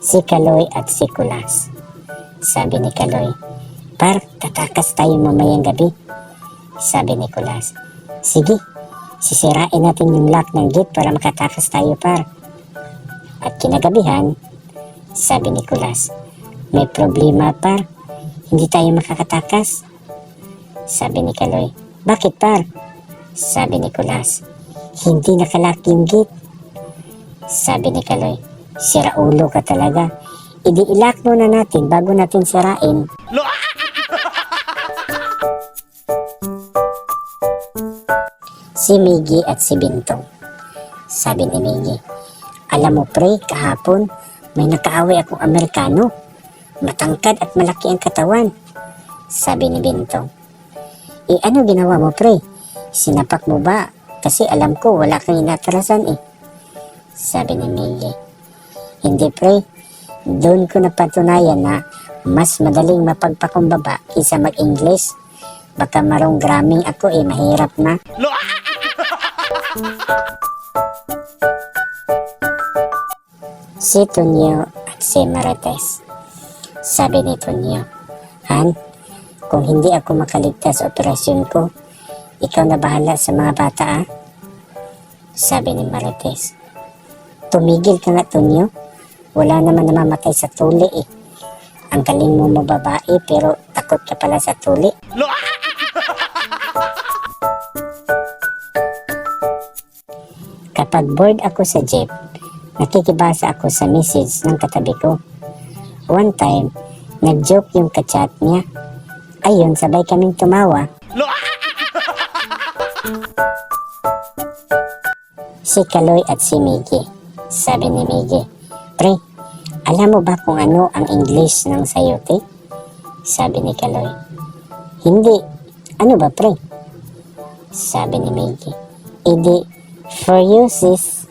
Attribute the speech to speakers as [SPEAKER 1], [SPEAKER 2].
[SPEAKER 1] Si Kaloy at si Kulas. Sabi ni Kaloy, "Par, tatakas tayo mamayang gabi." Sabi ni Kulas, "Sige, sisirain natin yung lock ng gate para makatakas tayo, par." At kinagabihan, sabi ni Kulas, "May problema, par. Hindi tayo makakatakas." Sabi ni Kaloy, "Bakit, par?" Sabi ni Kulas, "Hindi nakalock yung gate." Sabi ni Kaloy, "Sira ulo ka talaga. Idi-ilock muna natin bago natin sirain." Si Miggy at si Bintong. Sabi ni Miggy, "Alam mo pre, kahapon may nakaaway akong Amerikano. Matangkad at malaki ang katawan." Sabi ni Bintong, ano ginawa mo pre? Sinapak mo ba? Kasi alam ko wala kang inatrasan eh." Sabi ni Miggy, "Hindi pre, doon ko napatunayan na mas madaling mapagpakumbaba kaysa mag-English. Baka marong gramming ako eh, mahirap na." Si Tonyo at si Marites. Sabi ni Tonyo, "Han, kung hindi ako makaligtas sa operasyon ko, ikaw na bahala sa mga bata ah." Sabi ni Marites, "Tumigil ka nga Tonyo, wala naman namamatay sa tuli eh. Ang galing mo mababae pero takot ka pala sa tuli." Kapag bored ako sa jeep, nakikibasa ako sa message ng katabi ko. One time, nag-joke yung kachat niya. Ayun, sabay kaming tumawa. Si Kaloy at si Miggy. Sabi ni Miggy, "Pre, alam mo ba kung ano ang English ng sayote?" Sabi ni Kaloy, "Hindi. Ano ba pre?" Sabi ni Miggy, "Edi, for you sis."